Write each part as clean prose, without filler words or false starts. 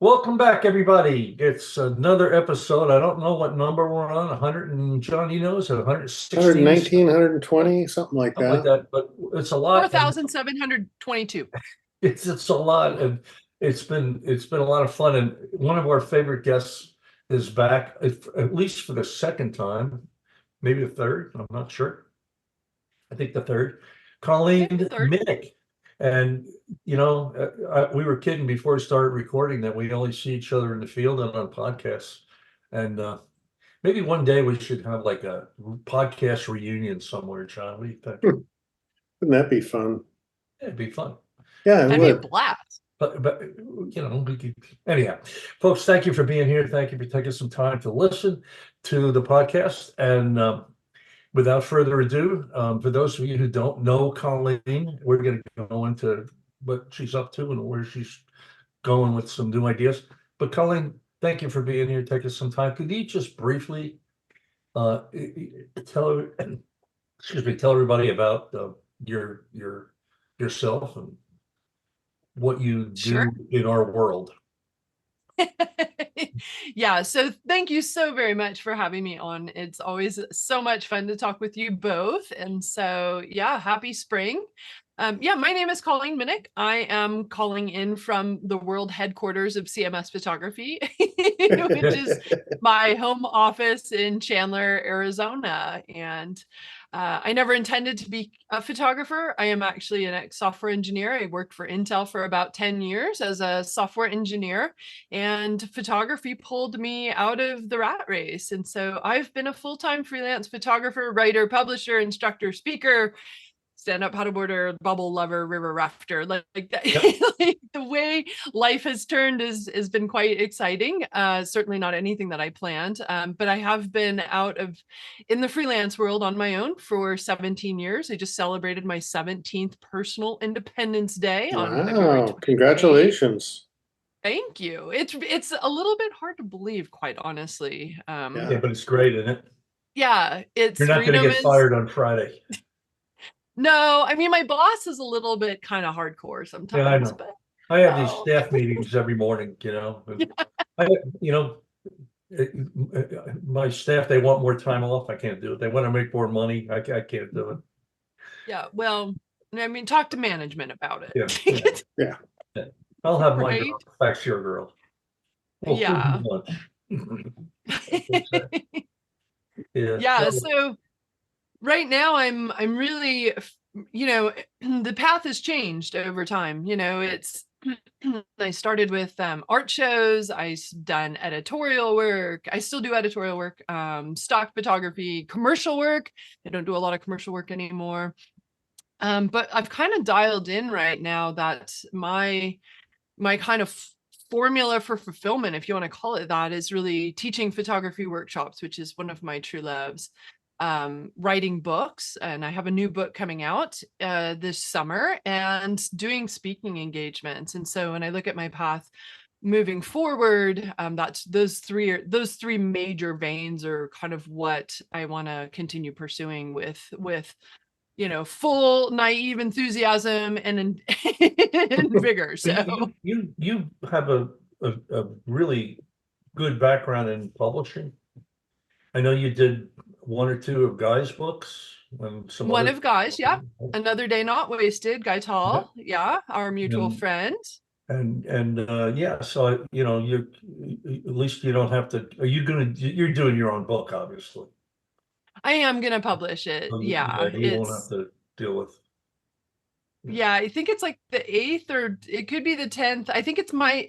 Welcome back, everybody. It's another episode. I don't know what number we're on. 100 and John, you know, is it 116 or 119, 120, something like something like that. that? But it's a lot, and 4,722. it's a lot, and it's been a lot of fun. And one of our favorite guests is back, at least for the second time, maybe the third. I'm not sure. I think the third, Colleen Maybe the third. Miniuk. And, we were kidding before we started recording that we only see each other in the field and on podcasts. And maybe one day we should have like a podcast reunion somewhere, John. What do you think? Wouldn't that be fun? It'd be fun. Yeah, it That'd be a would. blast. But anyhow, folks, thank you for being here. Thank you for taking some time to listen to the podcast. And without further ado, for those of you who don't know Colleen, we're going to go into what she's up to and where she's going with some new ideas. But Colleen, thank you for being here, taking some time. Could you just briefly tell everybody about yourself and what you do Sure. in our world? Yeah, so thank you so very much for having me on. It's always so much fun to talk with you both. And so, yeah, happy spring. My name is Colleen Miniuk. I am calling in from the world headquarters of CMS Photography, which is my home office in Chandler, Arizona. And I never intended to be a photographer. I am actually an ex-software engineer. I worked for Intel for about 10 years as a software engineer, and photography pulled me out of the rat race. And so I've been a full-time freelance photographer, writer, publisher, instructor, speaker, stand-up paddleboarder, bubble lover, river rafter, like that. Yep. Like the way life has turned has been quite exciting. Certainly not anything that I planned, but I have been in the freelance world on my own for 17 years. I just celebrated my 17th personal Independence Day on February Wow, 28th. congratulations. Thank you. It's a little bit hard to believe, quite honestly. Yeah, but it's great, isn't it? Yeah, it's You're not going to freedom get is. fired on Friday. No, I mean, my boss is a little bit kind of hardcore Yeah, I sometimes, know. but I have these oh, staff meetings every morning, and I, you know, my staff, they want more time off. I can't do it. They want to make more money. I can't do it. yeah. Well, I mean, talk to management about Yeah, it. Yeah. I'll have my Right? girl. Fax your girl. We'll Yeah. do lunch. Yeah. Yeah. So right now I'm really, the path has changed over time. It's I started with art shows. I've done editorial work. I still do editorial work, stock photography, commercial work. I don't do a lot of commercial work anymore. But I've kind of dialed in right now that my kind of formula for fulfillment, if you want to call it that, is really teaching photography workshops, which is one of my true loves. Writing books, and I have a new book coming out this summer, and doing speaking engagements. And so when I look at my path moving forward, that's those three major veins are kind of what I want to continue pursuing with full naive enthusiasm and vigor. So You have a really good background in publishing. I know you did one or two of Guy's books and some one other. of Guy's, yeah. Another Day Not Wasted, Guy Tall, yeah, our mutual And friend. yeah, so you at least you don't have to. You're doing your own book, obviously. I am gonna publish it. Yeah, you won't have to deal with. Yeah, I think it's like the 8th, or it could be the 10th. I think it's my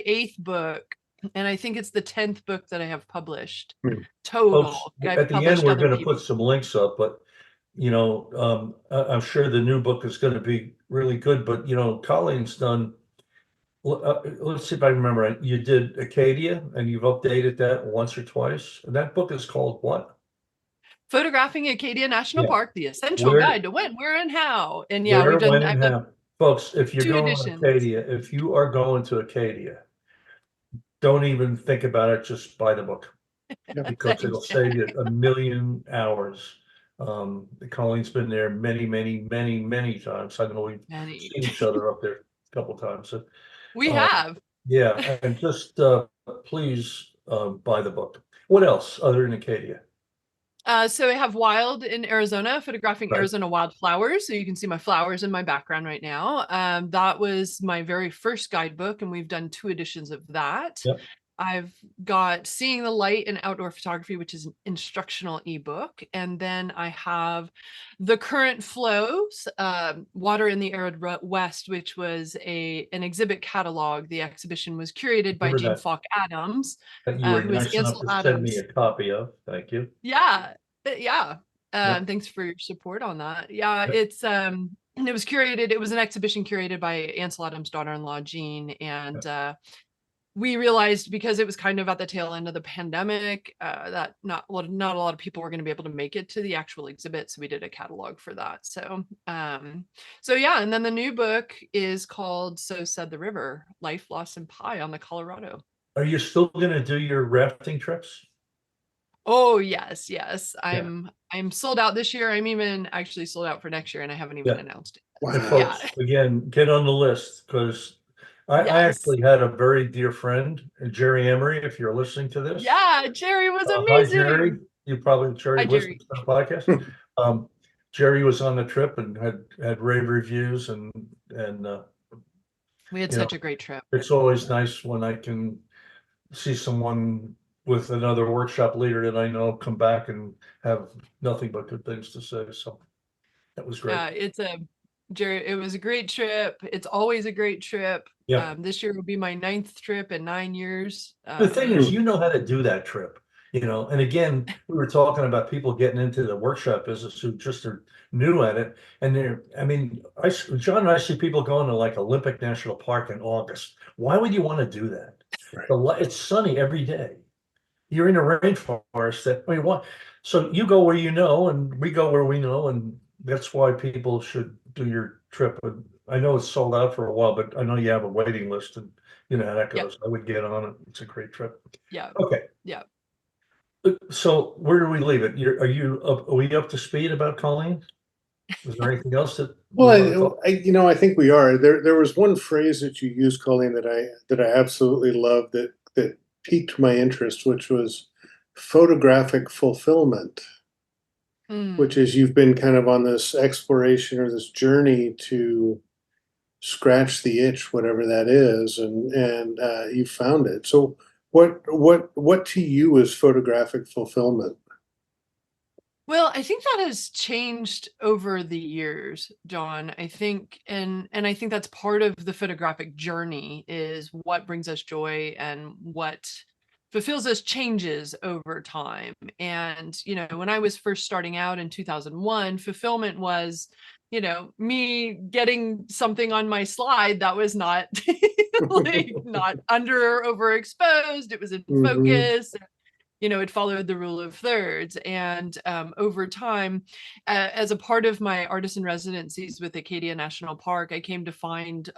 8th book, and I think it's the 10th book that I have published total. Folks, I've at the end, published we're other going to put people. some links up, but I'm sure the new book is going to be really good. But Colleen's done. Let's see if I remember right. You did Acadia, and you've updated that once or twice. And that book is called what? Photographing Acadia National Yeah. Park: The Essential Guide to When, Where, and How. And yeah, Where, we've done. when, I've and done how. Folks, if you're 2 going to editions. Acadia, if you are going to Acadia, don't even think about it. Just buy the book because it'll save you a million hours. Colleen's been there many, many, many, many times. I know we've seen each other up there a couple times. So, We have. Yeah, and just please buy the book. What else other than Acadia? So I have Wild in Arizona, photographing Right. Arizona wildflowers. So you can see my flowers in my background right now. That was my very first guidebook, and we've done 2 editions of that. Yep. I've got Seeing the Light in Outdoor Photography, which is an instructional ebook. And then I have The Current Flows, Water in the Arid West, which was an exhibit catalog. The exhibition was curated by Remember Jean Falk Adams, that you were who is nice enough Ansel to send me Adams. a copy of. Thank you. Yeah, yeah. Yep. Thanks for your support on that. Yeah, Yep. it was curated. It was an exhibition curated by Ansel Adams' daughter-in-law, Jean, and we realized because it was kind of at the tail end of the pandemic that not a lot of people were going to be able to make it to the actual exhibit, so we did a catalog for that. So yeah, and then the new book is called So Said the River: Life, Loss, and Pie on the Colorado. Are you still going to do your rafting trips? Oh yes, yes. Yeah. I'm sold out this year. I'm even actually sold out for next year, and I haven't even Yeah. announced it. And Wow. folks, Yeah. again, get on the list because I Yes. actually had a very dear friend, Jerry Emery, if you're listening to this. Yeah, Jerry was Hi, Jerry. amazing. You probably, Jerry, Hi, listens Jerry. to the podcast. Jerry was on the trip and had rave reviews and We had you know, such a great trip. it's always nice when I can see someone with another workshop leader that I know come back and have nothing but good things to say. So that was great. Jerry, it was a great trip. It's always a great trip. Yeah. This year will be my 9th trip in 9 years. The thing is, you know how to do that trip, and again, we were talking about people getting into the workshop business who just are new at it. And John and I see people going to like Olympic National Park in August. Why would you want to do that? Right. It's sunny every day. You're in a rainforest what? So you go where you know, and we go where we know, and that's why people should do your trip. And I know it's sold out for a while, but I know you have a waiting list, and you know how that Yep. goes. I would get on it. It's a great trip. Yeah. Okay. Yeah. So where do we leave it? Are we up to speed about Colleen? Is there anything else that? Well, I think we are. There was one phrase that you used, Colleen, that I absolutely loved that piqued my interest, which was photographic fulfillment, which is you've been kind of on this exploration or this journey to scratch the itch, whatever that is, and you found it. So what to you is photographic fulfillment? Well, I think that has changed over the years, John. I think, and I think that's part of the photographic journey is what brings us joy and what fulfills us changes over time. And, when I was first starting out in 2001, fulfillment was, me getting something on my slide that was not like not under or overexposed. It was in focus. It followed the rule of thirds. And over time, as a part of my artisan residencies with Acadia National Park, I came to find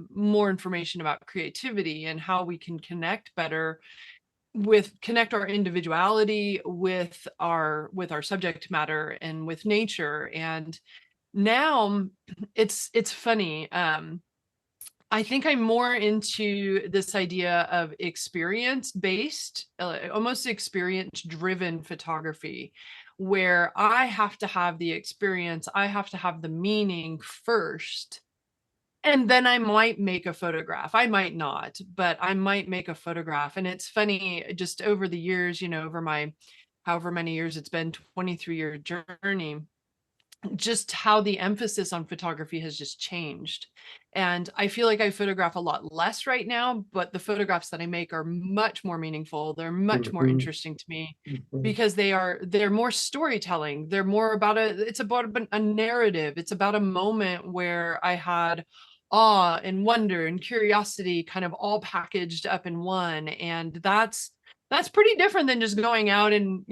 more information about creativity and how we can connect better connect our individuality with our subject matter and with nature. And now it's funny. I think I'm more into this idea of experience-based, almost experience-driven photography, where I have to have the experience, I have to have the meaning first, and then I might make a photograph. I might not, but I might make a photograph. And it's funny, just over the years, over my however many years it's been, 23-year journey, just how the emphasis on photography has just changed. And I feel like I photograph a lot less right now, but the photographs that I make are much more meaningful. They're much more interesting to me because they're more storytelling. They're more about it's about a narrative. It's about a moment where I had awe and wonder and curiosity kind of all packaged up in one. And that's pretty different than just going out and,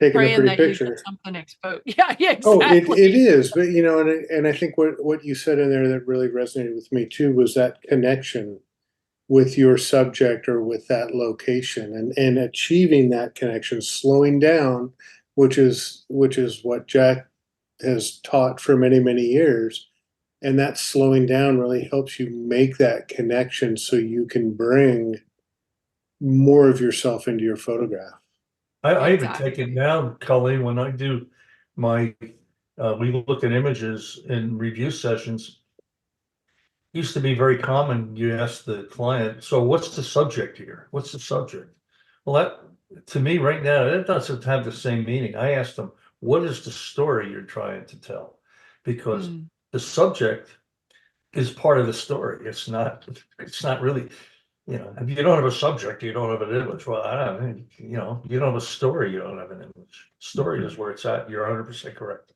Taking a praying pretty that you picture. get something exposed. Yeah, exactly. Oh, it is, but and I think what you said in there that really resonated with me too was that connection with your subject or with that location and achieving that connection, slowing down, which is what Jack has taught for many, many years, And that slowing down really helps you make that connection so you can bring more of yourself into your photograph. I even take it Exactly. now, Colleen, when I do my, we look at images in review sessions. Used to be very common. You ask the client, so what's the subject here? What's the subject? Well, that to me right now, that doesn't have the same meaning. I asked them, what is the story you're trying to tell? Because Mm. the subject is part of the story. It's not really, if you don't have a subject, you don't have an image. Well, I don't know, you don't have a story, you don't have an image. Story is where it's at. You're 100% correct.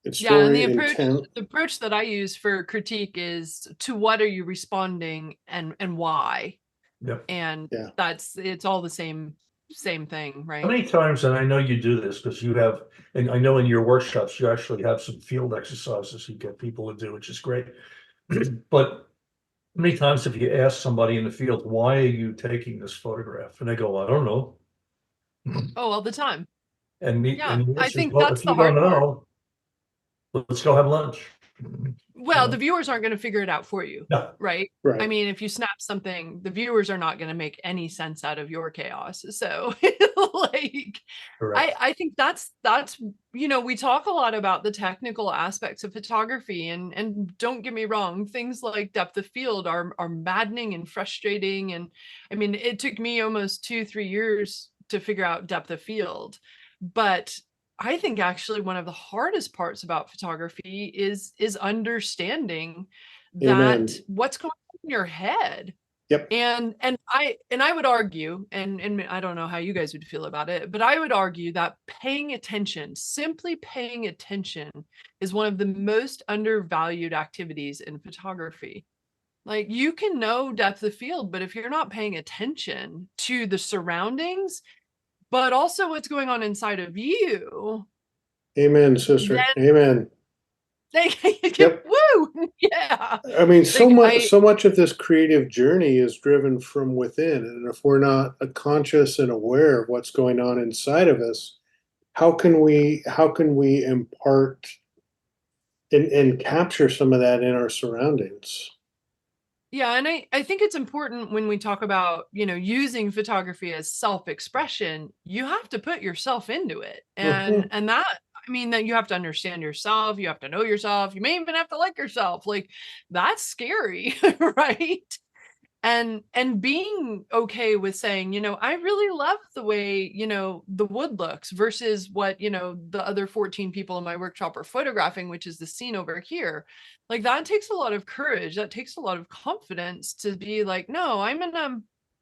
It's Yeah, and story, intent. the approach that I use for critique is to what are you responding and why? Yep. And Yeah. it's all the same thing, How right? many times, and I know you do this because you have, and I know in your workshops, you actually have some field exercises you get people to do, which is great. But how many times have you asked somebody in the field, why are you taking this photograph? And they go, I don't know. Oh, all the time. And the Yeah, I answer is, think well, that's if the you don't hard part. know, let's go have lunch. Well, the viewers aren't going to figure it out for you, No, right? I Right. mean, if you snap something, the viewers are not going to make any sense out of your chaos. So, like, correct. I think that's we talk a lot about the technical aspects of photography, and don't get me wrong, things like depth of field are maddening and frustrating. And I mean, it took me almost 2-3 years to figure out depth of field, but I think actually one of the hardest parts about photography is understanding that Amen. what's going on in your head. Yep. And I would argue, and I don't know how you guys would feel about it, but I would argue that paying attention, simply paying attention, is one of the most undervalued activities in photography. Like, you can know depth of field, but if you're not paying attention to the surroundings, but also what's going on inside of you, Amen, sister. then Amen. they Yep. woo, yeah. I mean, so Like much, I so much of this creative journey is driven from within, and if we're not conscious and aware of what's going on inside of us, how can we impart and capture some of that in our surroundings? Yeah, and I think it's important when we talk about, using photography as self-expression, you have to put yourself into it. And Mhm. that, I mean, that you have to understand yourself, you have to know yourself, you may even have to like yourself. Like, that's scary, right? And being okay with saying, I really love the way, the wood looks versus what, the other 14 people in my workshop are photographing, which is the scene over here. Like, that takes a lot of courage, that takes a lot of confidence to be like, no, I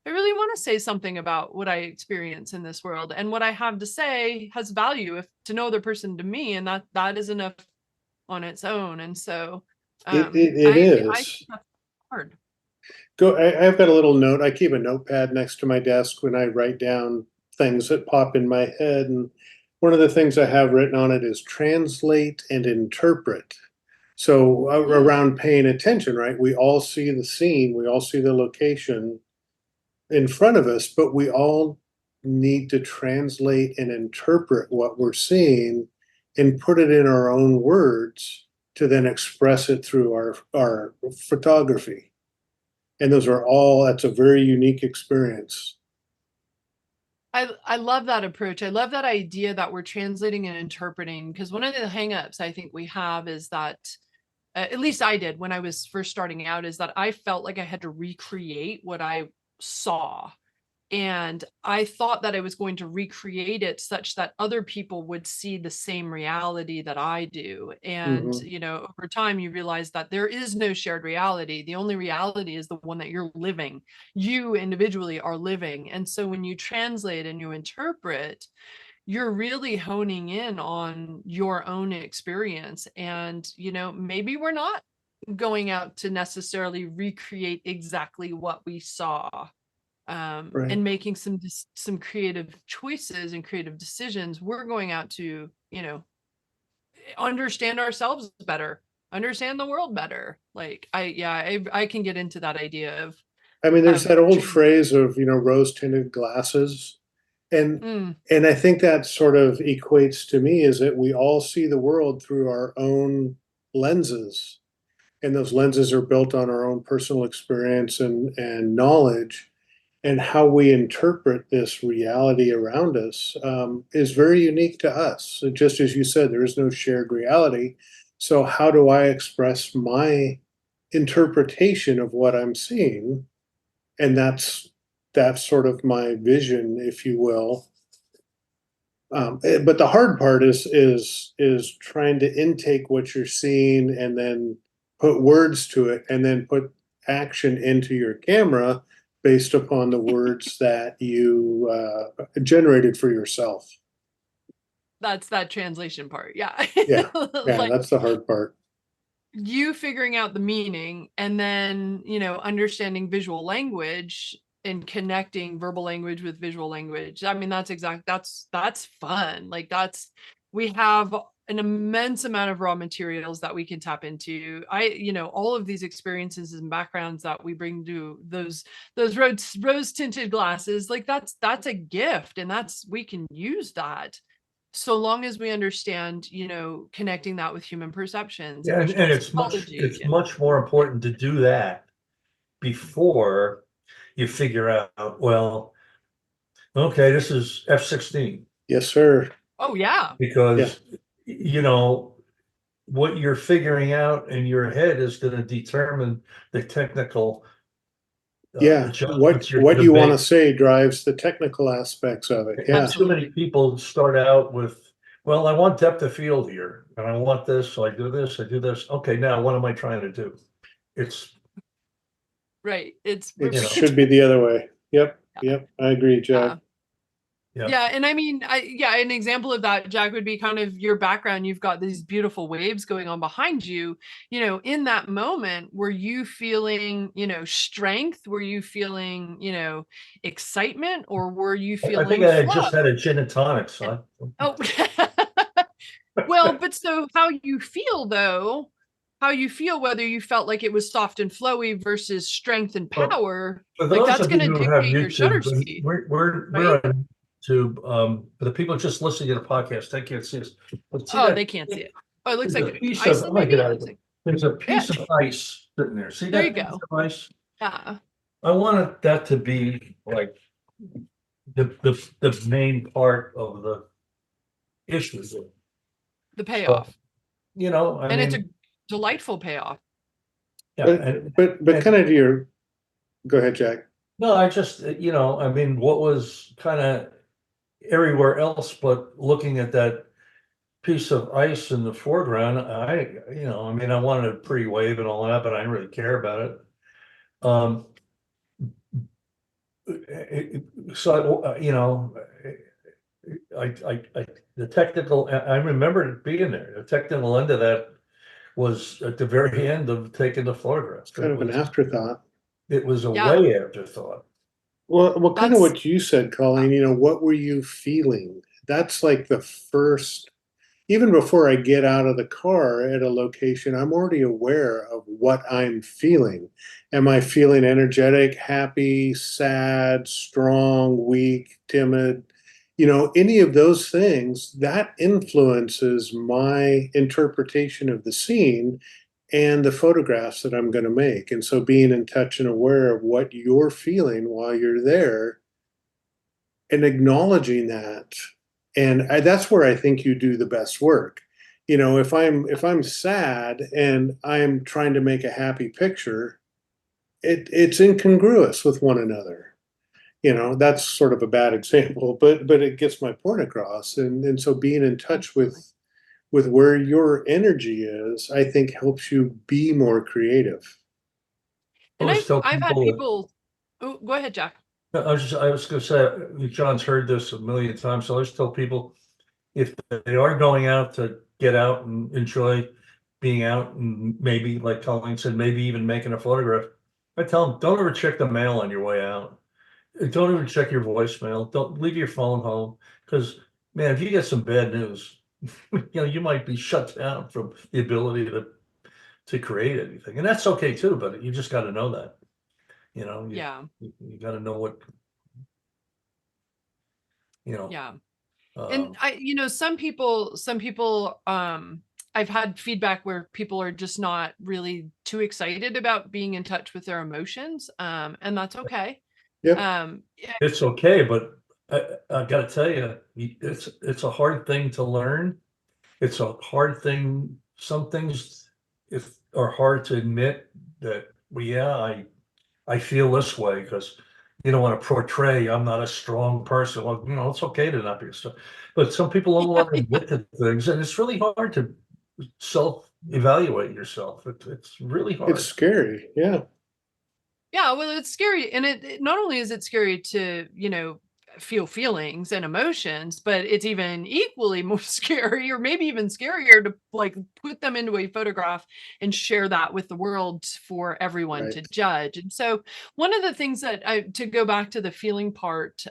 really want to say something about what I experience in this world, and what I have to say has value if to no other person to me, and that is enough on its own. And so It I think is. that's hard. I've got a little note. I keep a notepad next to my desk when I write down things that pop in my head. And one of the things I have written on it is translate and interpret. So Mm. around paying attention, right? We all see the scene, we all see the location in front of us, but we all need to translate and interpret what we're seeing and put it in our own words to then express it through our photography. And that's a very unique experience. I love that approach. I love that idea that we're translating and interpreting, because one of the hangups I think we have is that, at least I did when I was first starting out, is that I felt like I had to recreate what I saw. And I thought that I was going to recreate it such that other people would see the same reality that I do. And, Hmm. over time, you realize that there is no shared reality. The only reality is the one that you're living. You individually are living. And so when you translate and you interpret, you're really honing in on your own experience. And, maybe we're not going out to necessarily recreate exactly what we saw, Right. and making some creative choices and creative decisions. We're going out to, understand ourselves better, understand the world better. Like, I can get into that idea of I mean, there's that old trans. phrase of, rose tinted glasses. And Mm, and I think that sort of equates to me is that we all see the world through our own lenses. and those lenses are built on our own personal experience and knowledge, and how we interpret this reality around us is very unique to us. So just as you said, there is no shared reality. So how do I express my interpretation of what I'm seeing? And that's sort of my vision, if you will. But the hard part is trying to intake what you're seeing and then put words to it and then put action into your camera based upon the words that you generated for yourself. That's that translation part. Yeah. Yeah, Like that's the hard part. you figuring out the meaning and then, understanding visual language and connecting verbal language with visual language. I mean, that's fun. Like we have an immense amount of raw materials that we can tap into. All of these experiences and backgrounds that we bring to those rose tinted glasses, like that's a gift, and we can use that so long as we understand, connecting that with human perceptions, Yeah, and emotional it's psychology. much more important to do that before you figure out, well, okay, this is F-16. Yes, sir. Oh yeah. Because, what you're figuring out in your head is going to determine the technical Yeah, adjustments you're what going you to want to make. say drives the technical aspects of it. Yeah. And too many people start out with, well, I want depth of field here, and I want this, so I do this, I do this. Okay, now what am I trying to do? It's, Right. It's It You know. should be the other way. Yep. Yep. I agree, Jack. yeah. yeah. And I mean, an example of that, Jack, would be kind of your background. You've got these beautiful waves going on behind you. In that moment, were you feeling, strength? Were you feeling, excitement, or were you I feeling think I had flow? just had a gin and tonic, son. Oh, well, but so how you feel though, whether you felt like it was soft and flowy versus strength and Well, power, for like those that's of you going to who have dictate your shutter YouTube, and speed, we're right? on YouTube. For the people just listening to the podcast, they can't see us. But see Oh, that they can't see it. Oh, it looks there's a like piece of, Iceland, I'm gonna get maybe. out of it. There's a piece Yeah, of ice sitting there. See there you that piece go. of ice? Yeah, I wanted that to be like the main part of the issue. the So, payoff, I and it's a mean, delightful payoff. yeah, But kind of to your, go ahead, Jack. no, I just, I mean, what was kind of everywhere else, but looking at that piece of ice in the foreground, I mean, I wanted a pretty wave and all that, but I didn't really care about it. Um, so, the technical, I remember it being there. The technical end of that was at the very end of taking the photographs. Kind of an afterthought. It was a Yeah, way afterthought. Well, kind of that's what you said, Colleen, what were you feeling? That's like the first, even before I get out of the car at a location, I'm already aware of what I'm feeling. Am I feeling energetic, happy, sad, strong, weak, timid? Any of those things, that influences my interpretation of the scene and the photographs that I'm going to make. And so being in touch and aware of what you're feeling while you're there and acknowledging that. And that's where I think you do the best work. If I'm sad and I'm trying to make a happy picture, it's incongruous with one another. That's sort of a bad example, but it gets my point across. And so being in touch with where your energy is, I think helps you be more creative. I and always tell I've had people that, people. Oh, go ahead, Jack. I was gonna say, John's heard this a million times, so I always tell people, if they are going out to get out and enjoy being out and maybe, like Colleen said, maybe even making a photograph, I tell them, don't ever check the mail on your way out. Don't even check your voicemail. Don't leave your phone home, because, man, if you get some bad news, you might be shut down from the ability to create anything. And that's okay too, but you just got to know that, Yeah, you got to know what, you know, yeah. And um, some people I've had feedback where people are just not really too excited about being in touch with their emotions. And that's okay. Yep. Yeah, It's okay, but I gotta tell you, it's a hard thing to learn. It's a hard thing. Some things are hard to admit that, well, yeah, I feel this way because you don't want to portray I'm not a strong person. Well, it's okay to not be strong, but some people don't want to admit to things, and it's really hard to self-evaluate yourself. It's really hard. It's scary. Yeah. yeah, well, it's scary, and it not only is it scary to, feel feelings and emotions, but it's even equally more scary, or maybe even scarier, to like put them into a photograph and share that with the world for everyone to Right. judge. And so one of the things that to go back to the feeling part,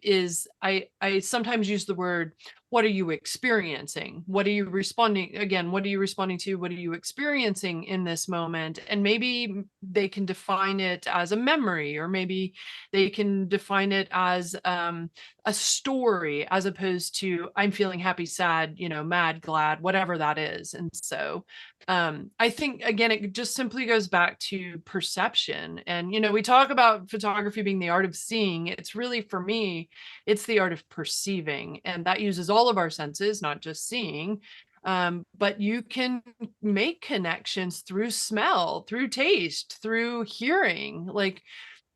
is I sometimes use the word, what are you experiencing? What are you responding again? What are you responding to? What are you experiencing in this moment? And maybe they can define it as a memory, or maybe they can define it as a story, as opposed to I'm feeling happy, sad, mad, glad, whatever that is. And so I think, again, it just simply goes back to perception. And, we talk about photography being the art of seeing. It's really, for me, it's the art of perceiving. And that uses all of our senses, not just seeing. But you can make connections through smell, through taste, through hearing,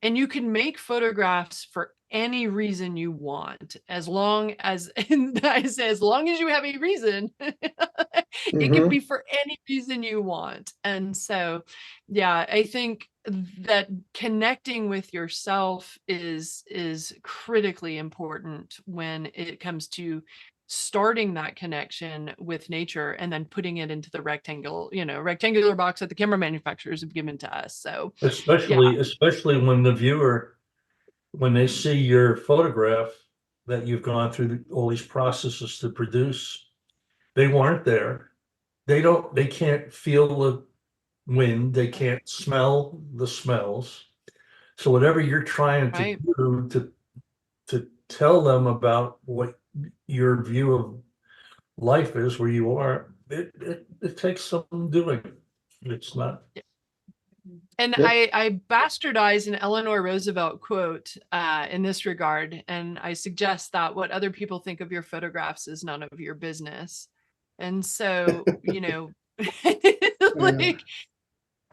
and you can make photographs for any reason you want, as long as, and I say, as long as you have a reason, it can be for any reason you want. And so, yeah, I think that connecting with yourself is critically important when it comes to starting that connection with nature and then putting it into the rectangular box that the camera manufacturers have given to us. So yeah. Especially when the viewer, when they see your photograph that you've gone through all these processes to produce, they weren't there. They can't feel the wind. They can't smell the smells. So whatever you're trying to Right. do to tell them about what your view of life is, where you are, it takes some doing. It's not. And Yep. I bastardize an Eleanor Roosevelt quote in this regard. And I suggest that what other people think of your photographs is none of your business. And so, like,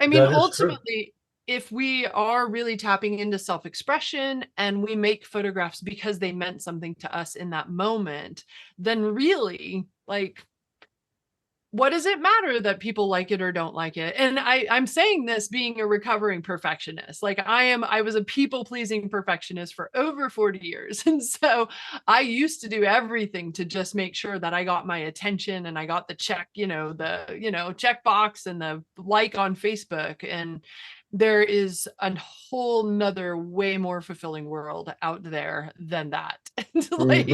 I mean, That is true. ultimately, if we are really tapping into self-expression and we make photographs because they meant something to us in that moment, then really, like, what does it matter that people like it or don't like it? And I'm saying this being a recovering perfectionist. Like, I was a people-pleasing perfectionist for over 40 years. And so I used to do everything to just make sure that I got my attention and I got the check, check box and the like on Facebook. And there is a whole nother, way more fulfilling world out there than that. Like,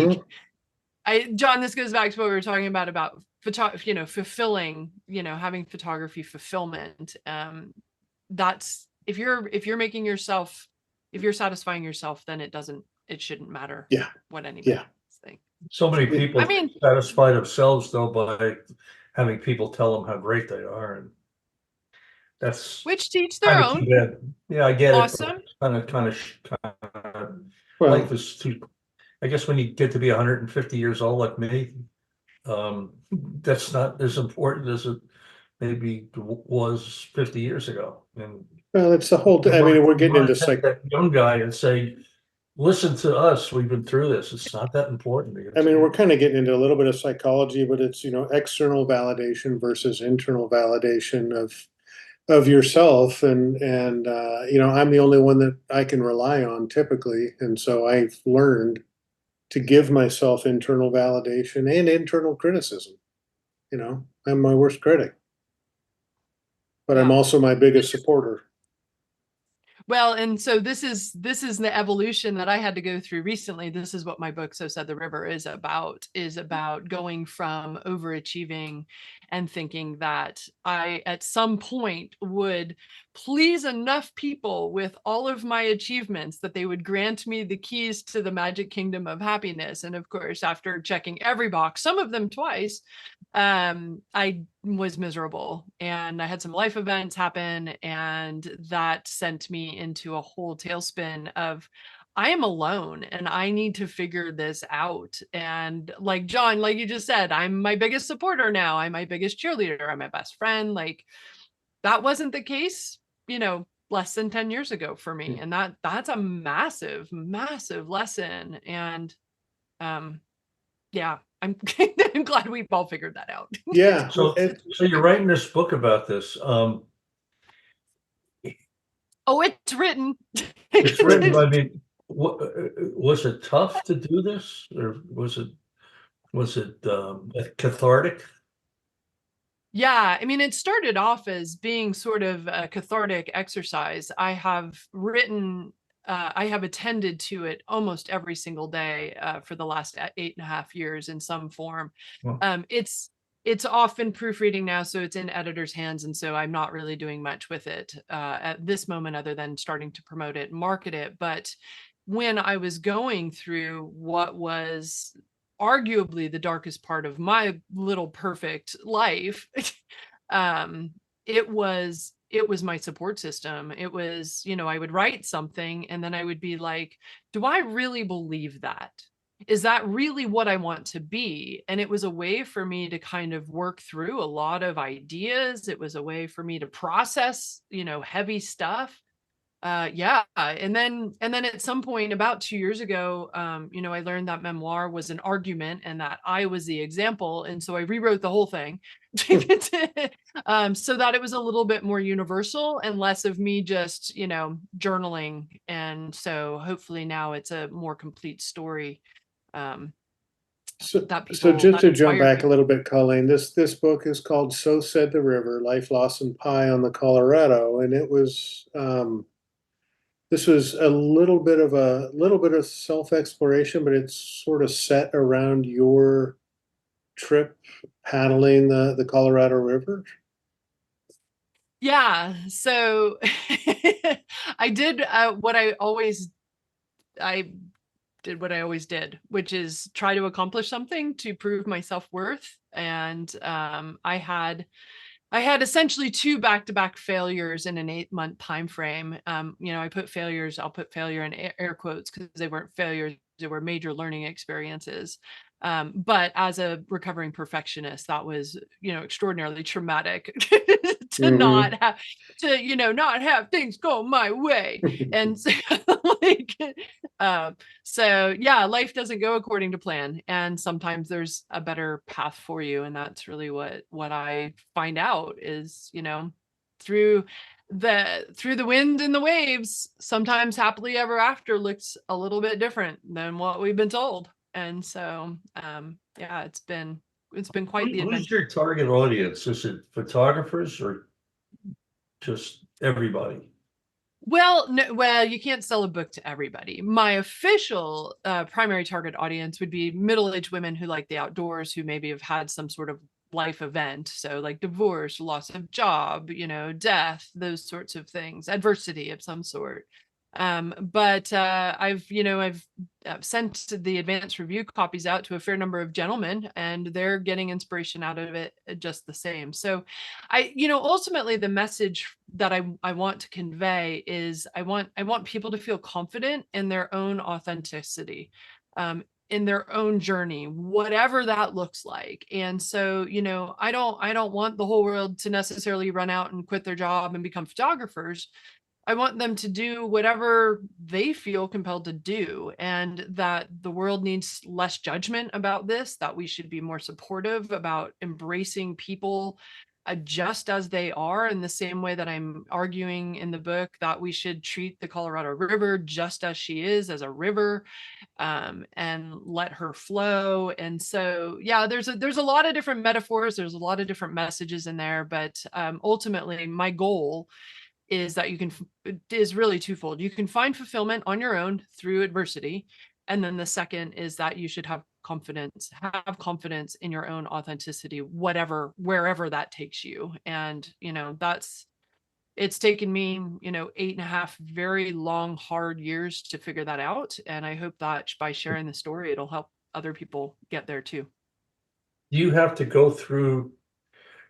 John, this goes back to what we were talking about fulfilling, having photography fulfillment. That's, if you're making yourself, if you're satisfying yourself, then it shouldn't matter Yeah. what anybody thinks. So many Yeah. people I mean, satisfy themselves though by having people tell them how great they are, and that's which teach kind their of too own. bad. Yeah, I get it, Awesome. but kind of Well, life is too. I guess when you get to be 150 years old like me, that's not as important as it maybe was 50 years ago. And it's the whole. I mean, we're getting into that young guy and say, listen to us. We've been through this. It's not that important. I mean, we're kind of getting into a little bit of psychology, but it's, external validation versus internal validation of yourself. And I'm the only one that I can rely on typically. And so I've learned to give myself internal validation and internal criticism. I'm my worst critic, but I'm Yeah. also my biggest supporter. Well, and so this is the evolution that I had to go through recently. This is what my book, So Said the River, is about going from overachieving and thinking that I, at some point, would please enough people with all of my achievements that they would grant me the keys to the magic kingdom of happiness. And of course, after checking every box, some of them twice, I was miserable, and I had some life events happen, and that sent me into a whole tailspin of, I am alone and I need to figure this out. And like John, like you just said, I'm my biggest supporter now. I'm my biggest cheerleader. I'm my best friend. Like, that wasn't the case, less than 10 years ago for me. And that's a massive, massive lesson. And yeah, I'm I'm glad we've all figured that out. Yeah. So you're writing this book about this. Oh, it's written. It's written. I mean, was it tough to do this, or was it cathartic? Yeah, I mean, it started off as being sort of a cathartic exercise. I have attended to it almost every single day for the last 8.5 years in some form. Well, It's often proofreading now, so it's in editor's hands, and so I'm not really doing much with it at this moment, other than starting to promote it and market it. But when I was going through what was arguably the darkest part of my little perfect life, it was my support system. It was, I would write something and then I would be like, do I really believe that? Is that really what I want to be? And it was a way for me to kind of work through a lot of ideas. It was a way for me to process, heavy stuff. Yeah. And then at some point about 2 years ago, I learned that memoir was an argument and that I was the example. And so I rewrote the whole thing so that it was a little bit more universal and less of me just, journaling. And so hopefully now it's a more complete story. So, That so people just that to jump inspire back a little bit, Colleen, this book is called "So Said the River: Life, Loss, and Pie on the Colorado," and it was this was a little bit of self exploration, but it's sort of set around your trip paddling the Colorado River. Yeah. So I did what I always I did what I always did, which is try to accomplish something to prove my self-worth. And I had essentially two back-to-back failures in an 8-month time frame. I'll put failure in air quotes because they weren't failures, they were major learning experiences. But as a recovering perfectionist, that was, extraordinarily traumatic to Mm-hmm. not have things go my way. And so, like, so yeah, life doesn't go according to plan. And sometimes there's a better path for you. And that's really what I find out is, through the wind and the waves, sometimes happily ever after looks a little bit different than what we've been told. And so, yeah, it's been quite the Who's adventure. your target audience? Is it photographers or just everybody? Well, no, well, you can't sell a book to everybody. My official primary target audience would be middle-aged women who like the outdoors, who maybe have had some sort of life event, so like divorce, loss of job, death, those sorts of things, adversity of some sort. But I've sent the advanced review copies out to a fair number of gentlemen, and they're getting inspiration out of it just the same. So ultimately the message that I want to convey is I want people to feel confident in their own authenticity, in their own journey, whatever that looks like. And so, I don't want the whole world to necessarily run out and quit their job and become photographers. I want them to do whatever they feel compelled to do, and that the world needs less judgment about this, that we should be more supportive about embracing people just as they are, in the same way that I'm arguing in the book that we should treat the Colorado River just as she is, as a river, and let her flow. And so, yeah, there's a lot of different metaphors, there's a lot of different messages in there, but ultimately my goal is that is really twofold. You can find fulfillment on your own through adversity. And then the second is that you should have confidence, have confidence in your own authenticity, wherever that takes you. And, it's taken me, 8.5 very long, hard years to figure that out. And I hope that by sharing the story, it'll help other people get there too. You have to go through,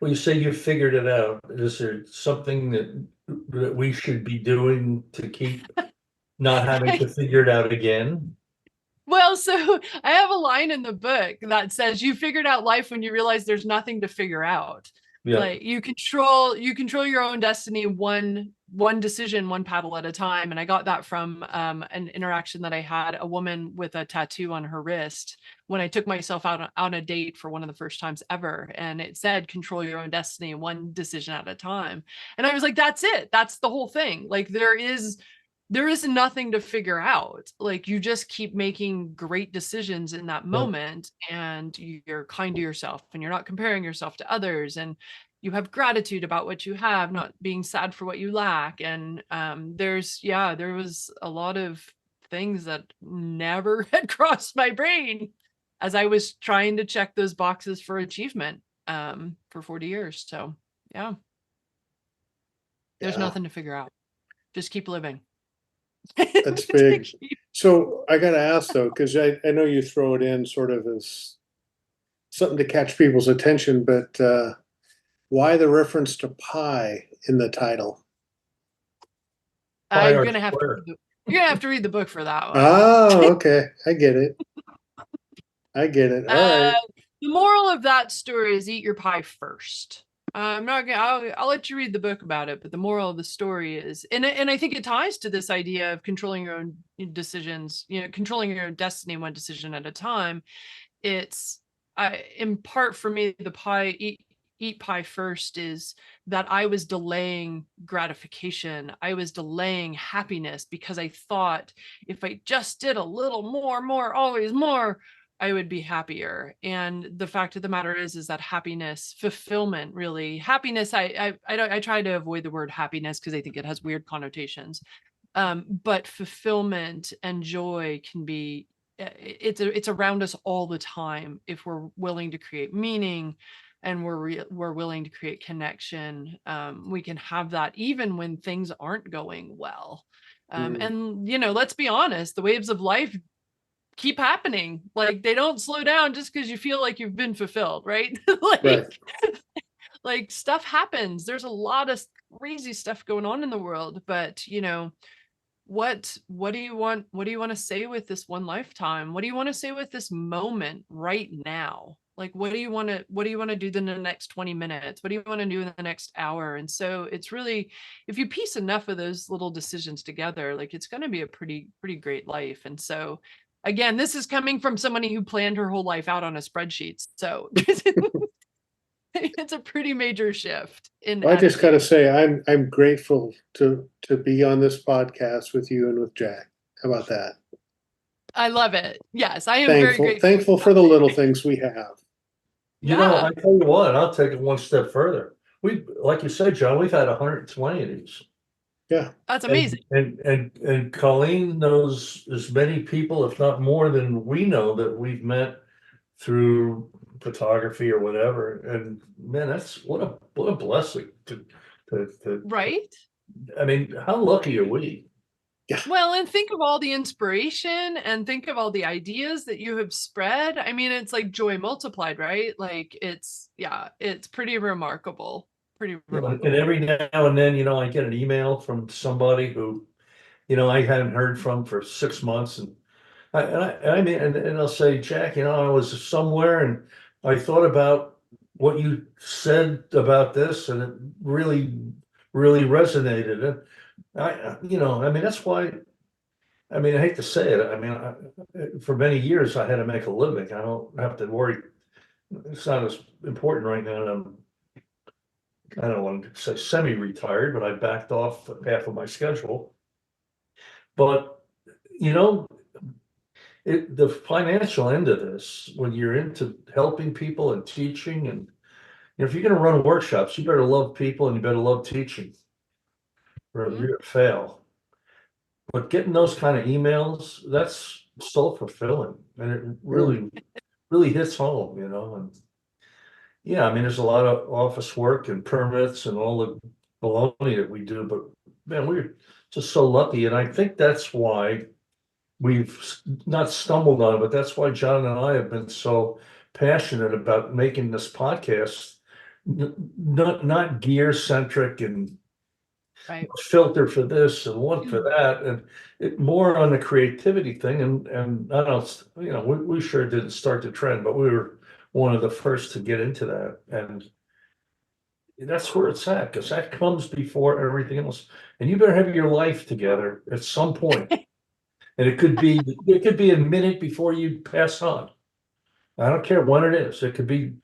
well, you say you figured it out. Is there something that we should be doing to keep not having to figure it out again? Well, so I have a line in the book that says you figured out life when you realize there's nothing to figure out. Yeah. Like you control your own destiny, one decision, one paddle at a time. And I got that from an interaction that I had, a woman with a tattoo on her wrist, when I took myself out on a date for one of the first times ever. And it said, control your own destiny, one decision at a time. And I was like, that's it. That's the whole thing. Like there is nothing to figure out. Like you just keep making great decisions in that moment, and you're kind to yourself, and you're not comparing yourself to others, and you have gratitude about what you have, not being sad for what you lack. And there was a lot of things that never had crossed my brain as I was trying to check those boxes for achievement for 40 years. So there's nothing to figure out. Just keep living. That's big. So I got to ask though, because I know you throw it in sort of as something to catch people's attention, but why the reference to pie in the title? You're gonna have to read the book for that one. Oh, okay. I get it. All right. The moral of that story is eat your pie first. I'm not gonna. I'll let you read the book about it, but the moral of the story is, and I think it ties to this idea of controlling your own decisions. Controlling your own destiny one decision at a time. It's in part for me, the eat pie first is that I was delaying gratification. I was delaying happiness because I thought if I just did a little more, always more, I would be happier. And the fact of the matter is that happiness, fulfillment, really happiness. I try to avoid the word happiness because I think it has weird connotations. But fulfillment and joy can be, it's around us all the time if we're willing to create meaning and we're willing to create connection. We can have that even when things aren't going well. And let's be honest, the waves of life keep happening. Like they don't slow down just because you feel like you've been fulfilled, right? Like stuff happens. There's a lot of crazy stuff going on in the world, but what do you want to say with this one lifetime? What do you want to say with this moment right now? Like what do you want to do in the next 20 minutes? What do you want to do in the next hour? And so it's really, if you piece enough of those little decisions together, like it's going to be a pretty great life. And so again, this is coming from somebody who planned her whole life out on a spreadsheet. So it's a pretty major shift in I just got to say, I'm grateful to be on this podcast with you and with Jack. How about that? I love it. Yes, I am very grateful. Thankful for the little things we have. I tell you what, I'll take it one step further. Like you said, John, we've had 120 of these. Yeah. That's amazing. And Colleen knows as many people, if not more than we know, that we've met through photography or whatever. And man, that's what a blessing to right. I mean, how lucky are we? Yeah. Well, and think of all the inspiration and think of all the ideas that you have spread. I mean, it's like joy multiplied, right? Like it's pretty remarkable. And every now and then, I get an email from somebody who, I hadn't heard from for 6 months, and I mean, and I'll say, Jack, I was somewhere and I thought about what you said about this, and it really, really resonated. And I mean, that's why. I mean, I hate to say it. I mean, for many years I had to make a living. I don't have to worry. It's not as important right now. And I don't want to say semi-retired, but I backed off half of my schedule. But the financial end of this, when you're into helping people and teaching, and if you're going to run workshops, you better love people and you better love teaching, or you're going to fail. But getting those kind of emails, that's so fulfilling, and it really really hits home, and yeah, I mean, there's a lot of office work and permits and all the baloney that we do, but man, we're just so lucky. And I think that's why we've not stumbled on it, but that's why John and I have been so passionate about making this podcast, not gear centric and Right. filter for this and one for that, and it more on the creativity thing. And I don't, we sure didn't start the trend, but we were one of the first to get into that, and that's where it's at, because that comes before everything else. And you better have your life together at some point. And it could be a minute before you pass on. I don't care when it is. It could be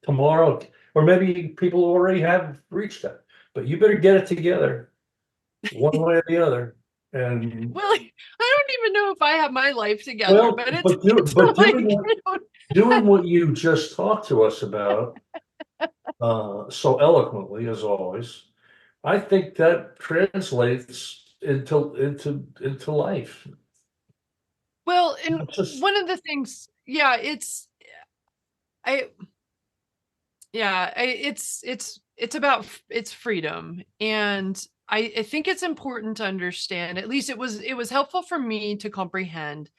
tomorrow, or maybe people already have reached that. But you better get it together, one way or the other. And Well, I don't even know if I have my life together, well, but but doing what you just talked to us about, so eloquently as always, I think that translates into life. well, and Just one of the things, yeah, I, it's about it's freedom. And I think it's important to understand, at least it was helpful for me to comprehend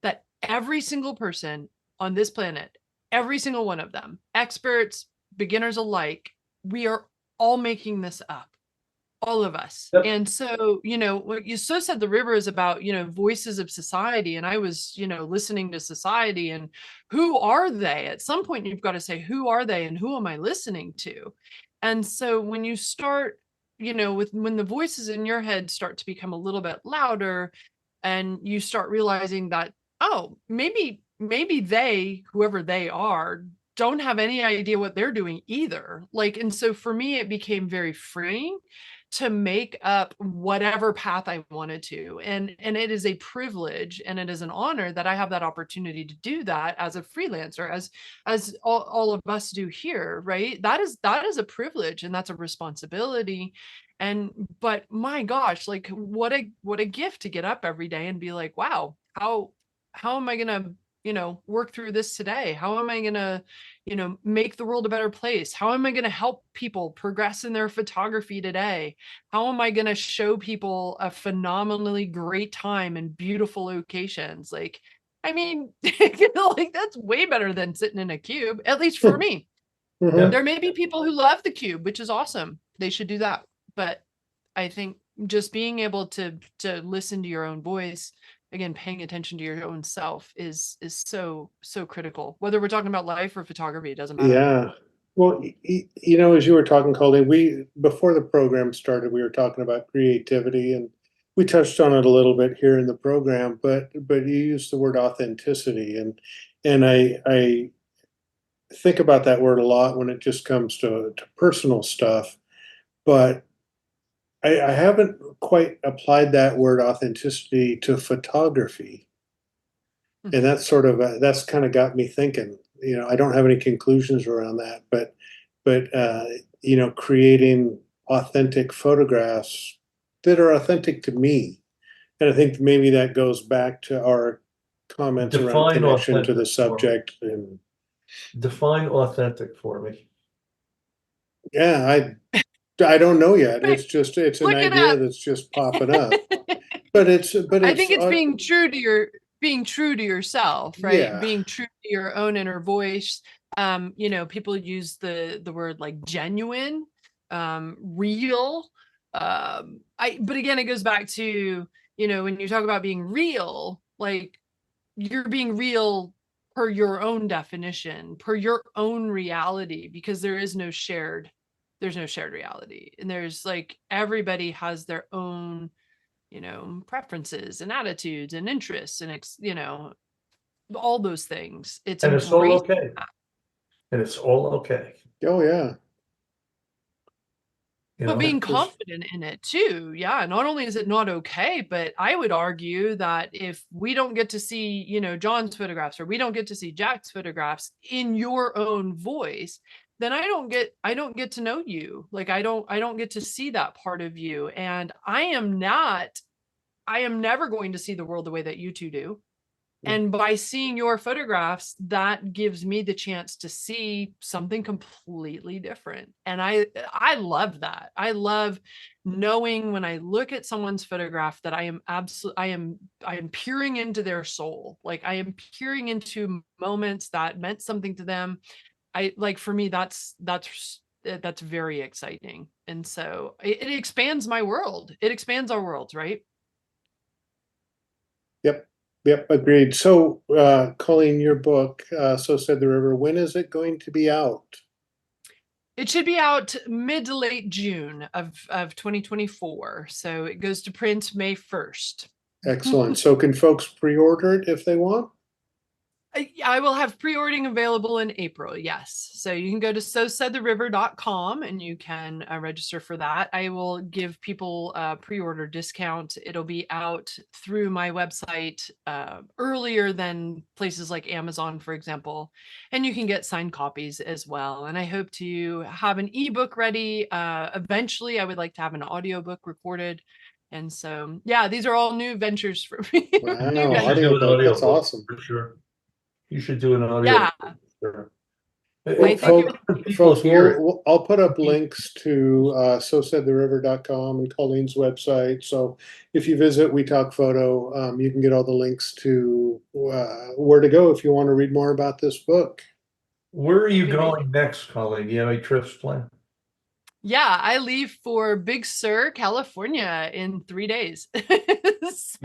that every single person on this planet, every single one of them, experts, beginners alike, we are all making this up, all of us. Yep. And so, what you so said, the river is about, voices of society. And I was, listening to society, and who are they? At some point, you've got to say, who are they and who am I listening to? And so when you start, when the voices in your head start to become a little bit louder, and you start realizing that, oh, maybe they, whoever they are, don't have any idea what they're doing either. Like, and so for me, it became very freeing to make up whatever path I wanted to. And it is a privilege and it is an honor that I have that opportunity to do that as a freelancer, as all of us do here, right? That is a privilege, and that's a responsibility. And but my gosh, like what a gift to get up every day and be like, wow, how am I gonna, work through this today? How am I gonna, make the world a better place? How am I gonna help people progress in their photography today? How am I gonna show people a phenomenally great time in beautiful locations? Like, I mean, like that's way better than sitting in a cube, at least for me. Mhm. There may be people who love the cube, which is awesome. They should do that. But I think just being able to listen to your own voice, again, paying attention to your own self is so critical. Whether we're talking about life or photography, it doesn't matter. Yeah. Well, as you were talking, Colleen, before the program started, we were talking about creativity, and we touched on it a little bit here in the program, but you used the word authenticity, and I think about that word a lot when it just comes to personal stuff, but I haven't quite applied that word authenticity to photography. And that's kind of got me thinking. I don't have any conclusions around that, but creating authentic photographs that are authentic to me. And I think maybe that goes back to our comments around define connection to the authentic for me. subject. And Define authentic for me. yeah, I don't know yet. It's an Look it idea up. that's just popping up. But I think it's being true to yourself, right? yeah. Being true to your own inner voice. People use the word like genuine, real. But again, it goes back to, when you talk about being real, like you're being real per your own definition, per your own reality, because there's no shared reality. And there's like everybody has their own, preferences and attitudes and interests and all those things. It's And it's all embracing okay. that. And it's all okay. Oh yeah. But being Because confident in it too. Yeah. Not only is it not okay, but I would argue that if we don't get to see, John's photographs, or we don't get to see Jack's photographs in your own voice, then I don't get to know you. Like I don't get to see that part of you. And I am never going to see the world the way that you two do. And by seeing your photographs, that gives me the chance to see something completely different. And I love that. I love knowing when I look at someone's photograph that I am peering into their soul. Like I am peering into moments that meant something to them. For me, that's very exciting. And so it expands my world. It expands our worlds, right? Yep, agreed. So, Colleen, your book, So Said the River, when is it going to be out? It should be out mid to late June of 2024. So it goes to print May 1st. Excellent. So can folks pre-order it if they want? I will have pre-ordering available in April. Yes. So you can go to sosaidtheriver.com and you can register for that. I will give people a pre-order discount. It'll be out through my website earlier than places like Amazon, for example. And you can get signed copies as well. And I hope to have an ebook ready. Eventually, I would like to have an audiobook recorded. And so, yeah, these are all new ventures for me. Wow, New ventures. audiobook, that's awesome. For sure. You should do an audio. Yeah. Sure. Well, folks, I'll put up links to sosaidtheriver.com and Colleen's website. So if you visit We Talk Photo, you can get all the links to where to go if you want to read more about this book. Where are you going next, Colleen? Do you have any trips planned? Yeah, I leave for Big Sur, California in 3 days. So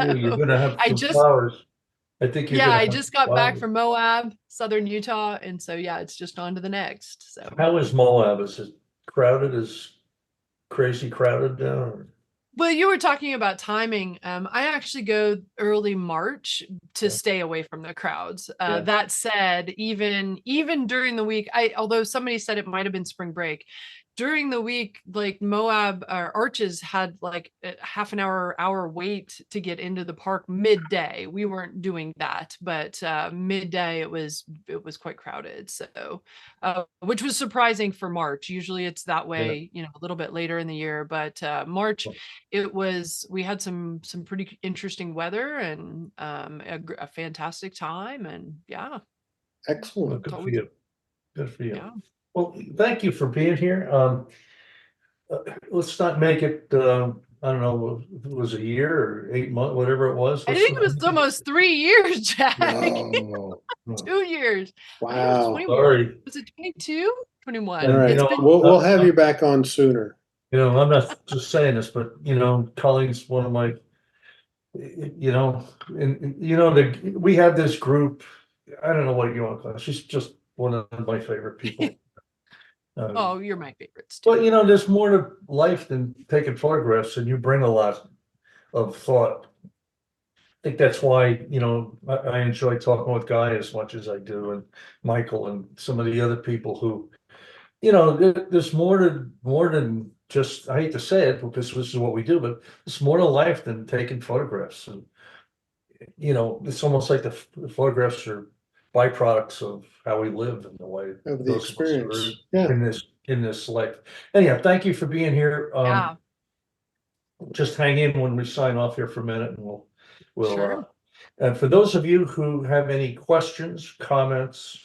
you're going to have some just, flowers. I think you're I just got back from Moab, southern Utah, and so yeah, it's just on to the next. So how is Moab? Is it crowded? Is crazy crowded down? Well, you were talking about timing. I actually go early March to stay away from the crowds. That said, even during the week, although somebody said it might have been spring break, during the week, like Moab Arches had like a half an hour wait to get into the park midday. We weren't doing that, but midday it was quite crowded. So, which was surprising for March. Usually it's that way, a little bit later in the year. But March, we had some pretty interesting weather and a fantastic time, and yeah. Excellent. Good for you. Good for you. Yeah. Well, thank you for being here. Let's not make it, I don't know, if it was a year or 8 months, whatever it was. I think it was almost 3 years, Jack. No. 2 years. Wow. Sorry. Was it 22? 21. All right. We'll have you back on sooner. I'm not just saying this, but Colleen's one of my, we have this group. I don't know what you want to call it. She's just one of my favorite people. Oh, you're my favorites too. But there's more to life than taking photographs, and you bring a lot of thought. I think that's why I enjoy talking with Guy as much as I do, and Michael, and some of the other people who, there's more than just, I hate to say it because this is what we do, but it's more to life than taking photographs. And it's almost like the photographs are byproducts of how we live and the way of the experience. In this life. Anyhow, thank you for being here. Just hang in when we sign off here for a minute, and we'll sure. And for those of you who have any questions, comments,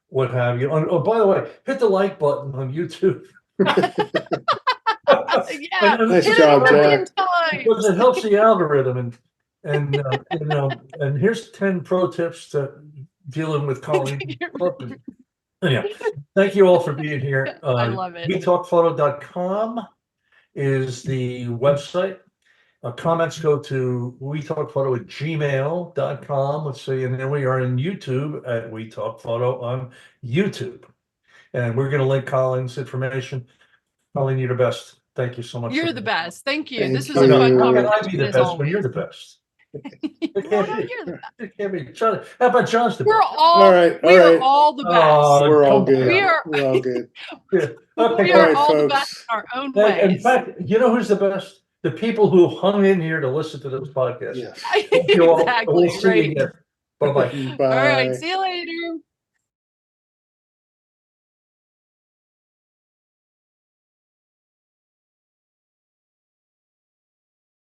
what have you, oh, by the way, hit the like button on YouTube. Yeah, nice job, Jack. Because it helps the algorithm, and here's 10 pro tips to dealing with Colleen. Yeah, thank you all for being here. I love it. WeTalkPhoto.com is the website. Comments go to WeTalkPhoto@gmail.com. Let's see, and then we are in YouTube at We Talk Photo on YouTube, and we're going to link Colleen's information. Colleen, you're the best. Thank you so much. You're the best. Thank you. Thank This was a fun conversation. How can I be the best when you're the best? It can't be. John, how about John's the best? We're all all the best. We're all good. We're all good. Yeah. Okay, we are all folks. the best in our own ways. In fact, you know who's the best? The people who hung in here to listen to this podcast. Yes. Thank you all. Exactly. We'll see you again. Bye-bye. Bye. All right. See you later.